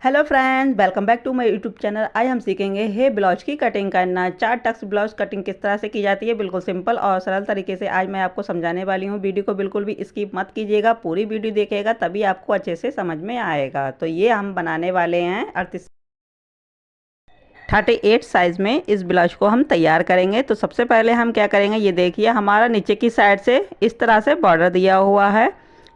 Hello friends, welcome back to my YouTube channel. आज हम सीखेंगे हे ब्लाउज की कटिंग करना। 4 टक्स ब्लाउज कटिंग किस तरह से की जाती है, बिल्कुल सिंपल और सरल तरीके से आज मैं आपको समझाने वाली हूँ। वीडियो को बिल्कुल भी स्किप मत कीजिएगा, पूरी वीडियो देखिएगा तभी आपको अच्छे से समझ में आएगा। तो ये हम बनाने वाले हैं 38 साइज़ में इस ब्लाउज को हम तैयार करेंगे। तो सबसे पहले हम क्या करेंगे, ये देखिए हमारा नीचे की साइड से इस तरह से बॉर्डर दिया हुआ है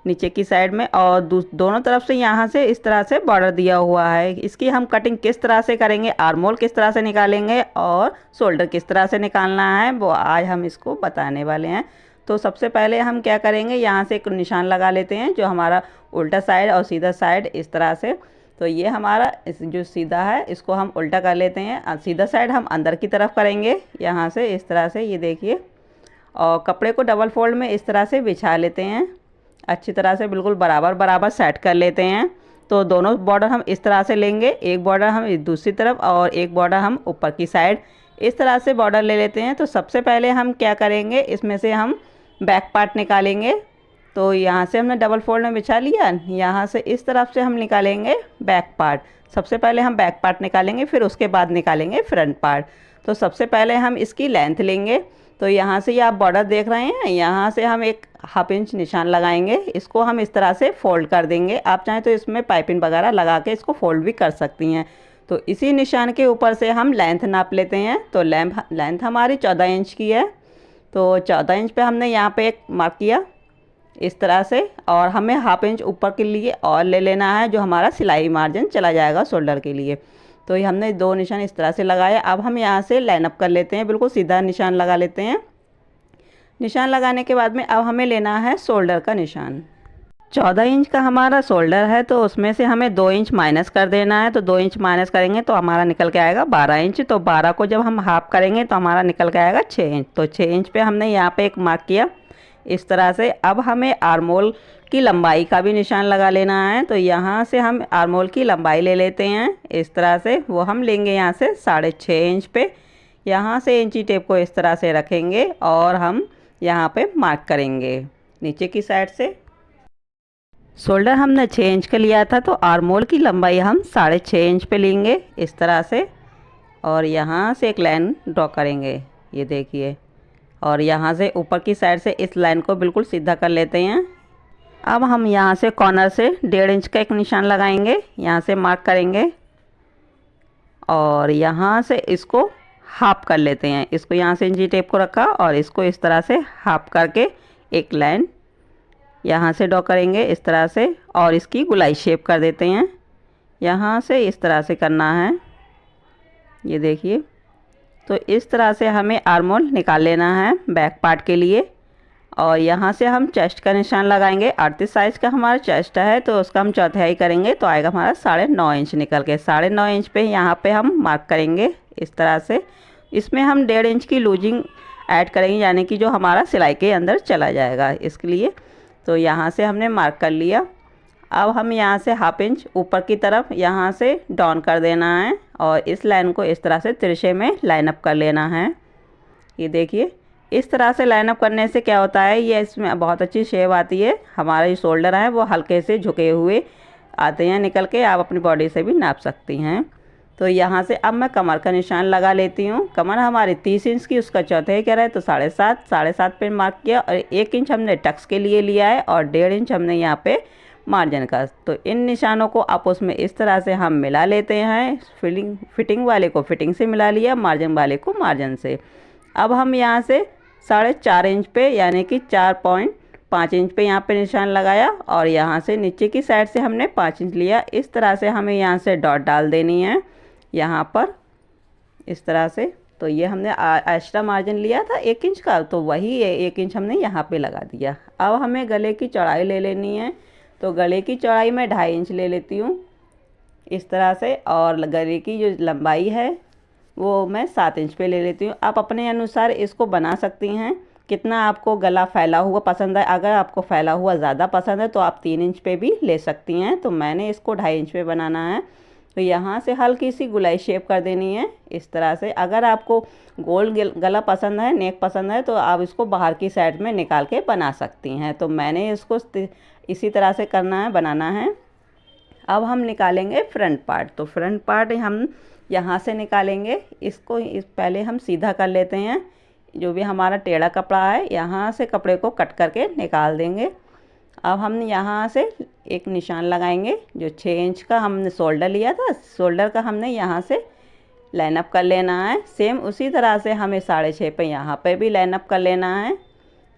नीचे की साइड में, और दोनों तरफ से यहाँ से इस तरह से बॉर्डर दिया हुआ है। इसकी हम कटिंग किस तरह से करेंगे, आर्म होल किस तरह से निकालेंगे और शोल्डर किस तरह से निकालना है, वो आज हम इसको बताने वाले हैं। तो सबसे पहले हम क्या करेंगे, यहाँ से एक निशान लगा लेते हैं जो हमारा उल्टा साइड और सीधा साइड इस तरह से। तो ये हमारा जो सीधा है इसको हम उल्टा कर लेते हैं, सीधा साइड हम अंदर की तरफ करेंगे यहाँ से इस तरह से, ये देखिए। और कपड़े को डबल फोल्ड में इस तरह से बिछा लेते हैं, अच्छी तरह से बिल्कुल बराबर बराबर सेट कर लेते हैं। तो दोनों बॉर्डर हम इस तरह से लेंगे, एक बॉर्डर हम दूसरी तरफ और एक बॉर्डर हम ऊपर की साइड, इस तरह से बॉर्डर ले लेते हैं। तो सबसे पहले हम क्या करेंगे, इसमें से हम बैक पार्ट निकालेंगे। तो यहाँ से हमने डबल फोल्ड में बिछा लिया, यहाँ से इस तरफ से हम निकालेंगे बैक पार्ट। सबसे पहले हम बैक पार्ट निकालेंगे, फिर उसके बाद निकालेंगे फ्रंट पार्ट। तो सबसे पहले हम इसकी लेंथ लेंगे। तो यहाँ से ये आप बॉर्डर देख रहे हैं, यहाँ से हम एक हाफ इंच निशान लगाएंगे, इसको हम इस तरह से फोल्ड कर देंगे। आप चाहें तो इसमें पाइपिंग वगैरह लगा के इसको फोल्ड भी कर सकती हैं। तो इसी निशान के ऊपर से हम लेंथ नाप लेते हैं। तो लेंथ हमारी 14 इंच की है। तो 14 इंच पे हमने यहाँ पे एक मार्क किया इस तरह से, और हमें हाफ इंच ऊपर के लिए और ले लेना है, जो हमारा सिलाई मार्जिन चला जाएगा शोल्डर के लिए। तो ये हमने 2 निशान इस तरह से लगाए। अब हम यहाँ से लाइन अप कर लेते हैं, बिल्कुल सीधा निशान लगा लेते हैं। निशान लगाने के बाद में अब हमें लेना है शोल्डर का निशान। 14 इंच का हमारा शोल्डर है, तो उसमें से हमें 2 इंच माइनस कर देना है। तो 2 इंच माइनस करेंगे तो हमारा निकल के आएगा 12 इंच। तो 12 को जब हम हाफ करेंगे तो हमारा निकल के आएगा 6 इंच। तो 6 इंच पे हमने यहाँ पे एक मार्क किया इस तरह से। अब हमें आर्म होल की लंबाई का भी निशान लगा लेना है। तो यहाँ से हम आर्म होल की लंबाई ले लेते हैं इस तरह से, वो हम लेंगे यहाँ से 6.5 इंच पे। यहाँ से इंची टेप को इस तरह से रखेंगे और हम यहाँ पे मार्क करेंगे नीचे की साइड से। शोल्डर हमने 6 इंच का लिया था, तो आर्म होल की लंबाई हम 6.5 इंच पे लेंगे इस तरह से, और यहाँ से एक लाइन ड्रॉ करेंगे, ये देखिए। और यहाँ से ऊपर की साइड से इस लाइन को बिल्कुल सीधा कर लेते हैं। अब हम यहाँ से कॉर्नर से 1.5 इंच का एक निशान लगाएंगे, यहाँ से मार्क करेंगे और यहाँ से इसको हाफ कर लेते हैं। इसको यहाँ से इंची टेप को रखा और इसको इस तरह से हाफ करके एक लाइन यहाँ से ड्रॉ करेंगे इस तरह से, और इसकी गोलाई शेप कर देते हैं। यहाँ से इस तरह से करना है, ये देखिए। तो इस तरह से हमें आर्म होल निकाल लेना है बैक पार्ट के लिए। और यहाँ से हम चेस्ट का निशान लगाएंगे। 38 साइज़ का हमारा चेस्ट है, तो उसका हम चौथाई करेंगे तो आएगा हमारा 9.5 इंच निकल के। 9.5 इंच पे यहाँ पे हम मार्क करेंगे इस तरह से। इसमें हम 1.5 इंच की लूजिंग ऐड करेंगे, यानी कि जो हमारा सिलाई के अंदर चला जाएगा इसके लिए। तो यहाँ से हमने मार्क कर लिया। अब हम यहाँ से हाफ इंच ऊपर की तरफ यहाँ से डाउन कर देना है, और इस लाइन को इस तरह से तिरछे में लाइन अप कर लेना है, ये देखिए। इस तरह से लाइन अप करने से क्या होता है, ये इसमें बहुत अच्छी शेप आती है। हमारा जो शोल्डर है वो हल्के से झुके हुए आते हैं निकल के, आप अपनी बॉडी से भी नाप सकती हैं। तो यहाँ से अब मैं कमर का निशान लगा लेती हूँ। कमर हमारी 30 इंच की, उसका चौथाई कह रहा है तो 7.5 पे मार्क किया, और 1 इंच हमने टक्स के लिए लिया है और 1.5 इंच हमने यहाँ पे मार्जिन का। तो इन निशानों को आपस में इस तरह से हम मिला लेते हैं। फिटिंग वाले को फिटिंग से मिला लिया, मार्जिन वाले को मार्जिन से। अब हम यहाँ से 4.5 इंच पे, यानी कि 4.5 इंच पे यहाँ पे निशान लगाया, और यहाँ से नीचे की साइड से हमने 5 इंच लिया। इस तरह से हमें यहाँ से डॉट डाल देनी है यहाँ पर इस तरह से। तो ये हमने एक्स्ट्रा मार्जिन लिया था 1 इंच का, तो वही 1 इंच हमने यहाँ पे लगा दिया। अब हमें गले की चौड़ाई ले लेनी है। तो गले की चौड़ाई मैं 2.5 इंच ले लेती हूँ इस तरह से, और गले की जो लंबाई है वो मैं 7 इंच पे ले लेती हूँ। आप अपने अनुसार इसको बना सकती हैं, कितना आपको गला फैला हुआ पसंद है। अगर आपको फैला हुआ ज़्यादा पसंद है तो आप 3 इंच पे भी ले सकती हैं। तो मैंने इसको 2.5 इंच पे बनाना है। तो यहाँ से हल्की सी गोलाई शेप कर देनी है इस तरह से। अगर आपको गोल गला पसंद है, नेक पसंद है, तो आप इसको बाहर की साइड में निकाल के बना सकती हैं। तो मैंने इसको इसी तरह से करना है, बनाना है। अब हम निकालेंगे फ्रंट पार्ट। तो फ्रंट पार्ट हम यहाँ से निकालेंगे, इसको पहले हम सीधा कर लेते हैं। जो भी हमारा टेढ़ा कपड़ा है यहाँ से कपड़े को कट करके निकाल देंगे। अब हम यहाँ से एक निशान लगाएंगे, जो 6 इंच का हमने शोल्डर लिया था, शोल्डर का हमने यहाँ से लाइन अप कर लेना है। सेम उसी तरह से हमें 6.5 पे यहाँ पे भी लाइन अप कर लेना है।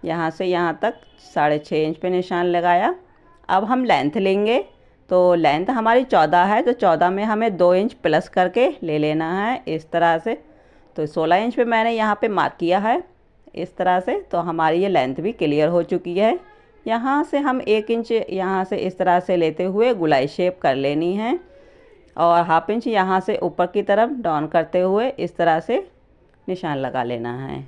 यहाँ से यहाँ तक 6.5 इंच पे निशान लगाया। अब हम लेंथ लेंगे, तो लेंथ हमारी 14 है, तो 14 में हमें 2 इंच प्लस करके ले लेना है इस तरह से। तो 16 इंच पे मैंने यहाँ पे मार्क किया है इस तरह से। तो हमारी ये लेंथ भी क्लियर हो चुकी है। यहाँ से हम 1 इंच यहाँ से इस तरह से लेते हुए गुलाई शेप कर लेनी है, और 1/2 इंच यहाँ से ऊपर की तरफ डाउन करते हुए इस तरह से निशान लगा लेना है।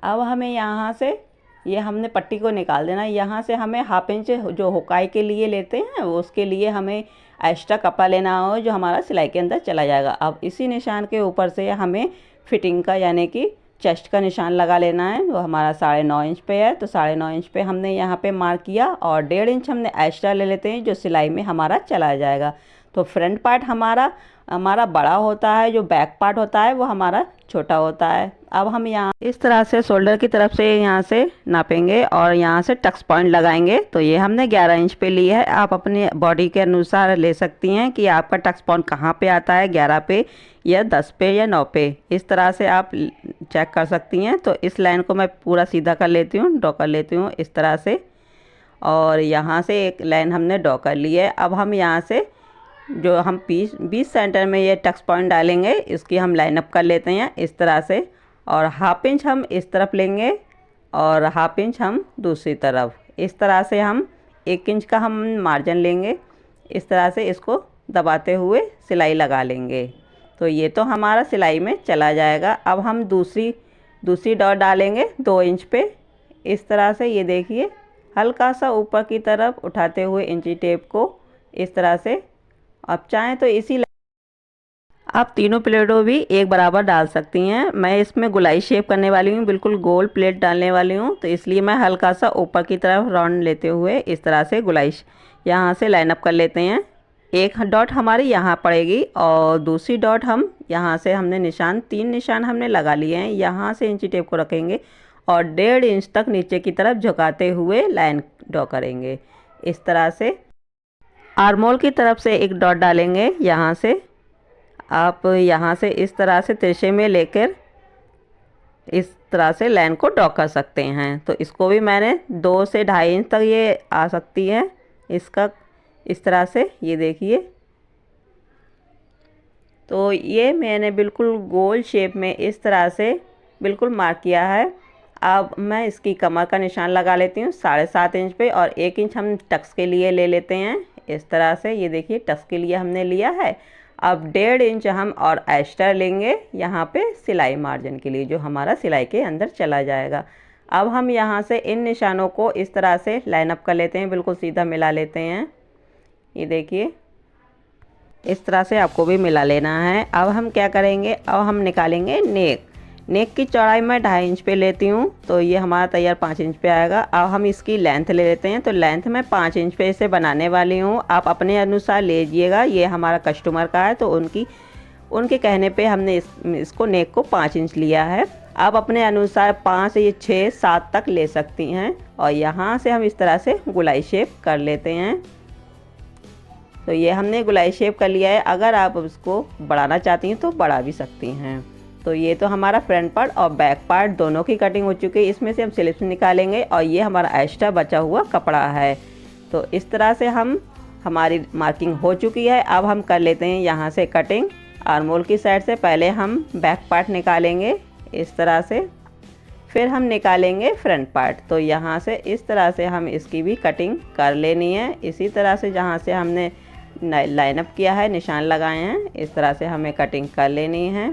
अब हमें यहाँ से ये हमने पट्टी को निकाल देना है। यहाँ से हमें 1/2 इंच जो हुकाई के लिए लेते हैं उसके लिए हमें एक्स्ट्रा कपड़ा लेना हो, जो हमारा सिलाई के अंदर चला जाएगा। अब इसी निशान के ऊपर से हमें फिटिंग का यानी कि चेस्ट का निशान लगा लेना है। वो हमारा 9.5 इंच पे है, तो 9.5 इंच पे हमने यहाँ पे मार्क किया, और 1.5 इंच हमने एक्स्ट्रा ले लेते हैं जो सिलाई में हमारा चला जाएगा। तो फ्रंट पार्ट हमारा बड़ा होता है, जो बैक पार्ट होता है वो हमारा छोटा होता है। अब हम यहाँ इस तरह से शोल्डर की तरफ से यहाँ से नापेंगे और यहाँ से टक्स पॉइंट लगाएंगे। तो ये हमने 11 इंच पे ली है। आप अपने बॉडी के अनुसार ले सकती हैं कि आपका टक्स पॉइंट कहाँ पे आता है, 11 पे या 10 पे या 9 पे। इस तरह से आप चेक कर सकती हैं। तो इस लाइन को मैं पूरा सीधा कर लेती हूँ, ड्रॉ कर लेती हूँ इस तरह से, और यहाँ से एक लाइन हमने ड्रॉ कर ली है। अब हम यहाँ से जो हम 20 सेंटर में ये टक्स पॉइंट डालेंगे, इसकी हम लाइन अप कर लेते हैं इस तरह से, और 1/2 इंच हम इस तरफ लेंगे और 1/2 इंच हम दूसरी तरफ। इस तरह से हम 1 इंच का हम मार्जिन लेंगे, इस तरह से इसको दबाते हुए सिलाई लगा लेंगे। तो ये तो हमारा सिलाई में चला जाएगा। अब हम दूसरी डॉट डालेंगे 2 इंच पे इस तरह से। ये देखिए, हल्का सा ऊपर की तरफ उठाते हुए इंची टेप को इस तरह से। आप चाहें तो आप तीनों प्लेटों भी एक बराबर डाल सकती हैं। मैं इसमें गुलाई शेप करने वाली हूँ, बिल्कुल गोल प्लेट डालने वाली हूँ, तो इसलिए मैं हल्का सा ऊपर की तरफ राउंड लेते हुए इस तरह से गुलाई यहाँ से लाइन अप कर लेते हैं। एक डॉट हमारी यहाँ पड़ेगी और दूसरी डॉट हम यहाँ से हमने 3 निशान हमने लगा लिए हैं। यहाँ से इंची टेप को रखेंगे और 1.5 इंच तक नीचे की तरफ झुकाते हुए लाइन ड्रॉ करेंगे इस तरह से। आर्मोल की तरफ से एक डॉट डालेंगे यहाँ से। आप यहाँ से इस तरह से तिरछे में लेकर इस तरह से लाइन को ड्रॉ कर सकते हैं। तो इसको भी मैंने 2 से 2.5 इंच तक ये आ सकती है इसका, इस तरह से। ये देखिए, तो ये मैंने बिल्कुल गोल शेप में इस तरह से बिल्कुल मार्क किया है। अब मैं इसकी कमर का निशान लगा लेती हूँ 7.5 इंच पे, और 1 इंच हम टक्स के लिए ले लेते हैं इस तरह से। ये देखिए, टक्स के लिए हमने लिया है। अब 1.5 इंच हम और एक्स्ट्रा लेंगे यहाँ पे सिलाई मार्जिन के लिए, जो हमारा सिलाई के अंदर चला जाएगा। अब हम यहाँ से इन निशानों को इस तरह से लाइन अप कर लेते हैं, बिल्कुल सीधा मिला लेते हैं। ये देखिए, इस तरह से आपको भी मिला लेना है। अब हम क्या करेंगे, अब हम निकालेंगे नेक की चौड़ाई मैं 2.5 इंच पे लेती हूँ, तो ये हमारा तैयार 5 इंच पे आएगा। अब हम इसकी लेंथ ले लेते हैं, तो लेंथ मैं 5 इंच पे इसे बनाने वाली हूँ। आप अपने अनुसार लीजिएगा, ये हमारा कस्टमर का है, तो उनके कहने पे हमने इसको नेक को 5 इंच लिया है। आप अपने अनुसार 5 या 6 7 तक ले सकती हैं, और यहाँ से हम इस तरह से गुलाई शेप कर लेते हैं। तो ये हमने गुलाई शेप कर लिया है। अगर आप उसको बढ़ाना चाहती हैं तो बढ़ा भी सकती हैं। तो ये तो हमारा फ्रंट पार्ट और बैक पार्ट दोनों की कटिंग हो चुकी है। इसमें से हम स्लिप्स निकालेंगे, और ये हमारा एक्स्ट्रा बचा हुआ कपड़ा है। तो इस तरह से हमारी मार्किंग हो चुकी है। अब हम कर लेते हैं यहाँ से कटिंग। आर्मोल की साइड से पहले हम बैक पार्ट निकालेंगे इस तरह से, फिर हम निकालेंगे फ्रंट पार्ट। तो यहाँ से इस तरह से हम इसकी भी कटिंग कर लेनी है। इसी तरह से जहाँ से हमने लाइन अप किया है, निशान लगाए हैं, इस तरह से हमें कटिंग कर लेनी है।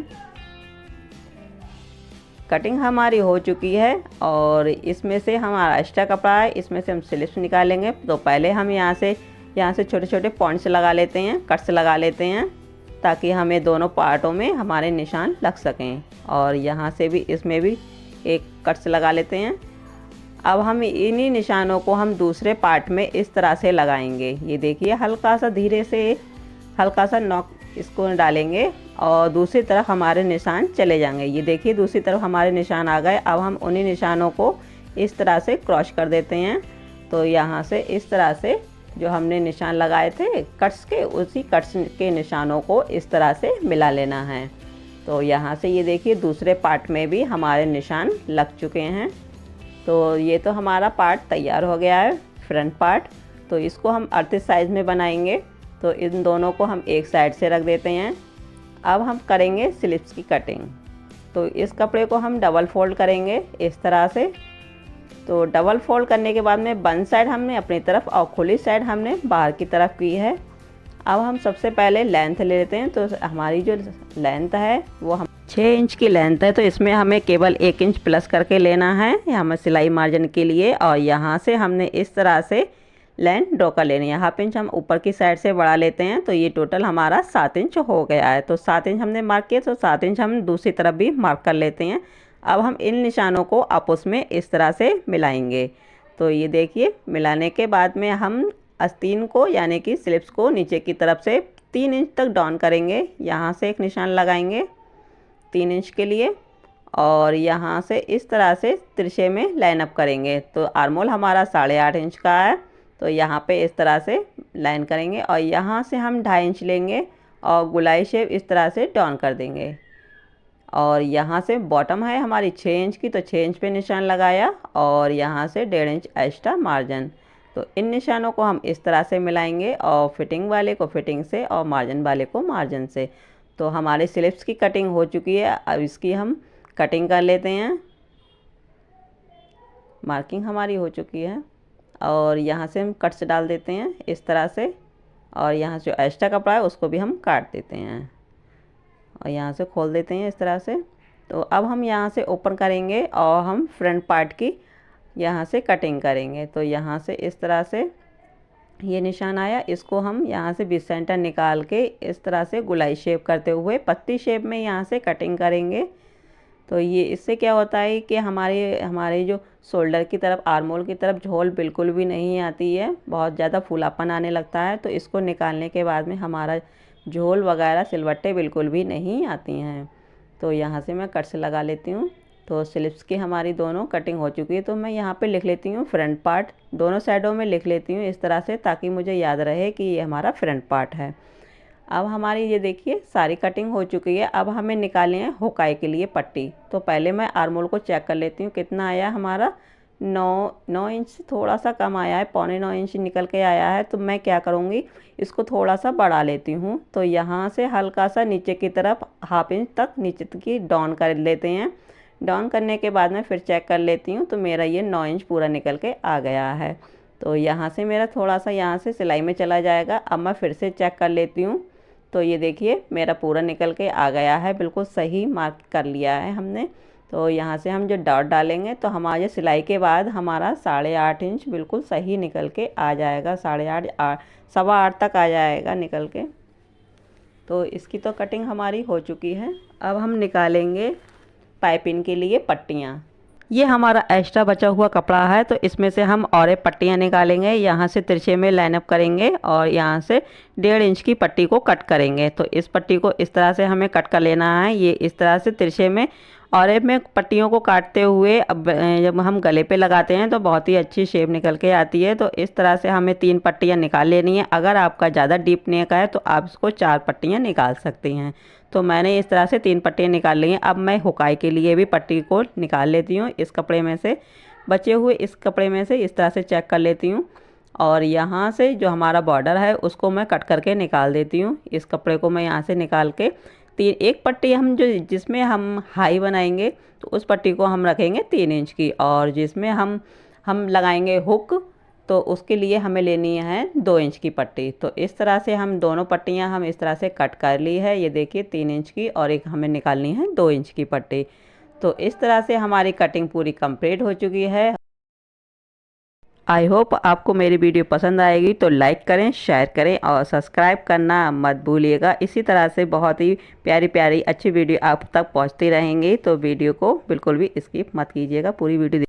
कटिंग हमारी हो चुकी है, और इसमें से हमारा एक्स्ट्रा कपड़ा है, इसमें से हम स्लिप्स निकालेंगे। तो पहले हम यहाँ से छोटे छोटे पॉइंट्स लगा लेते हैं, कट्स लगा लेते हैं, ताकि हमें दोनों पार्टों में हमारे निशान लग सकें। और यहाँ से भी इसमें भी एक कट्स लगा लेते हैं। अब हम इन्हीं निशानों को हम दूसरे पार्ट में इस तरह से लगाएंगे। ये देखिए हल्का सा धीरे से हल्का सा नॉक इसको डालेंगे और दूसरी तरफ हमारे निशान चले जाएंगे। ये देखिए दूसरी तरफ हमारे निशान आ गए। अब हम उन्हीं निशानों को इस तरह से क्रॉस कर देते हैं। तो यहाँ से इस तरह से जो हमने निशान लगाए थे कट्स के, उसी कट्स के निशानों को इस तरह से मिला लेना है। तो यहाँ से ये देखिए दूसरे पार्ट में भी हमारे निशान लग चुके हैं। तो ये तो हमारा पार्ट तैयार हो गया है, फ्रंट पार्ट। तो इसको हम 38 साइज़ में बनाएंगे। तो इन दोनों को हम एक साइड से रख देते हैं। अब हम करेंगे स्लिप्स की कटिंग। तो इस कपड़े को हम डबल फोल्ड करेंगे इस तरह से। तो डबल फोल्ड करने के बाद में बंद साइड हमने अपनी तरफ और खुली साइड हमने बाहर की तरफ की है। अब हम सबसे पहले लेंथ ले लेते हैं। तो हमारी जो लेंथ है वो हम 6 इंच की लेंथ है। तो इसमें हमें केवल 1 इंच प्लस करके लेना है हमें सिलाई मार्जिन के लिए। और यहाँ से हमने इस तरह से लेंथ ड्रॉ कर लेनी है। हाफ इंच हम ऊपर की साइड से बढ़ा लेते हैं। तो ये टोटल हमारा 7 इंच हो गया है। तो 7 इंच हमने मार्क किया, तो 7 इंच हम दूसरी तरफ भी मार्क कर लेते हैं। अब हम इन निशानों को आपस में इस तरह से मिलाएंगे। तो ये देखिए मिलाने के बाद में हम आस्तीन को यानी कि स्लिप्स को नीचे की तरफ से 3 इंच तक डाउन करेंगे। यहाँ से एक निशान लगाएंगे 3 इंच के लिए और यहाँ से इस तरह से तिरछे में लाइन अप करेंगे। तो आर्मोल हमारा 8.5 इंच का है। तो यहाँ पे इस तरह से लाइन करेंगे और यहाँ से हम 2.5 इंच लेंगे और गुलाई शेप इस तरह से डाउन कर देंगे। और यहाँ से बॉटम है हमारी 6 इंच की, तो 6 इंच पे निशान लगाया और यहाँ से 1.5 इंच एक्स्ट्रा मार्जिन। तो इन निशानों को हम इस तरह से मिलाएंगे और फिटिंग वाले को फिटिंग से और मार्जिन वाले को मार्जिन से। तो हमारे स्लिप्स की कटिंग हो चुकी है। अब इसकी हम कटिंग कर लेते हैं। मार्किंग हमारी हो चुकी है और यहाँ से हम कट्स डाल देते हैं इस तरह से। और यहाँ से जो एक्स्ट्रा कपड़ा है उसको भी हम काट देते हैं और यहाँ से खोल देते हैं इस तरह से। तो अब हम यहाँ से ओपन करेंगे और हम फ्रंट पार्ट की यहाँ से कटिंग करेंगे। तो यहाँ से इस तरह से ये निशान आया, इसको हम यहाँ से बीच सेंटर निकाल के इस तरह से गुलाई शेप करते हुए पत्ती शेप में यहाँ से कटिंग करेंगे। तो ये इससे क्या होता है कि हमारे जो शोल्डर की तरफ आर्मोल की तरफ झोल बिल्कुल भी नहीं आती है, बहुत ज़्यादा फूलापन आने लगता है। तो इसको निकालने के बाद में हमारा झोल वगैरह सिलवट्टे बिल्कुल भी नहीं आती हैं। तो यहाँ से मैं कट से लगा लेती हूँ। तो स्लिप्स की हमारी दोनों कटिंग हो चुकी है। तो मैं यहाँ पे लिख लेती हूँ फ्रंट पार्ट, दोनों साइडों में लिख लेती हूँ इस तरह से, ताकि मुझे याद रहे कि ये हमारा फ्रंट पार्ट है। अब हमारी ये देखिए सारी कटिंग हो चुकी है। अब हमें निकालनी है हुकाई के लिए पट्टी। तो पहले मैं आर्मोल को चेक कर लेती हूँ कितना आया हमारा। 9 इंच से थोड़ा सा कम आया है, 8.25 इंच निकल के आया है। तो मैं क्या करूँगी, इसको थोड़ा सा बढ़ा लेती हूँ। तो यहाँ से हल्का सा नीचे की तरफ हाफ इंच तक नीचे की डाउन कर लेते हैं। डाउन करने के बाद में फिर चेक कर लेती हूँ। तो मेरा ये 9 इंच पूरा निकल के आ गया है। तो यहाँ से मेरा थोड़ा सा यहाँ से सिलाई में चला जाएगा। अब मैं फिर से चेक कर लेती हूँ। तो ये देखिए मेरा पूरा निकल के आ गया है, बिल्कुल सही मार्क कर लिया है हमने। तो यहाँ से हम जो डॉट डालेंगे तो हमारे सिलाई के बाद हमारा 8.5 इंच बिल्कुल सही निकल के आ जाएगा, 8.5 8.25 तक आ जाएगा निकल के। तो इसकी तो कटिंग हमारी हो चुकी है। अब हम निकालेंगे पाइपिंग के लिए पट्टियाँ। ये हमारा एक्स्ट्रा बचा हुआ कपड़ा है, तो इसमें से हम और पट्टियाँ निकालेंगे। यहाँ से तिरछे में लाइनअप करेंगे और यहाँ से 1.5 इंच की पट्टी को कट करेंगे। तो इस पट्टी को इस तरह से हमें कट कर लेना है, ये इस तरह से तिरछे में। और में पट्टियों को काटते हुए अब जब हम गले पे लगाते हैं तो बहुत ही अच्छी शेप निकल के आती है। तो इस तरह से हमें 3 पट्टियाँ निकाल लेनी है। अगर आपका ज़्यादा डीप नेक है तो आप इसको 4 पट्टियाँ निकाल सकती हैं। तो मैंने इस तरह से 3 पट्टियाँ निकाल ली हैं। अब मैं हुकाई के लिए भी पट्टी को निकाल लेती हूँ। इस कपड़े में से बचे हुए इस कपड़े में से इस तरह से चेक कर लेती हूँ और यहाँ से जो हमारा बॉर्डर है उसको मैं कट करके निकाल देती हूँ। इस कपड़े को मैं यहाँ से निकाल के एक पट्टी हम जो जिसमें हम हाई बनाएंगे तो उस पट्टी को हम रखेंगे 3 इंच की, और जिसमें हम लगाएंगे हुक तो उसके लिए हमें लेनी है 2 इंच की पट्टी। तो इस तरह से हम दोनों पट्टियां हम इस तरह से कट कर ली है। ये देखिए 3 इंच की और एक हमें निकालनी है 2 इंच की पट्टी। तो इस तरह से हमारी कटिंग पूरी कंप्लीट हो चुकी है। आई होप आपको मेरी वीडियो पसंद आएगी, तो लाइक करें, शेयर करें और सब्सक्राइब करना मत भूलिएगा। इसी तरह से बहुत ही प्यारी प्यारी अच्छी वीडियो आप तक पहुंचती रहेंगी। तो वीडियो को बिल्कुल भी स्किप मत कीजिएगा, पूरी वीडियो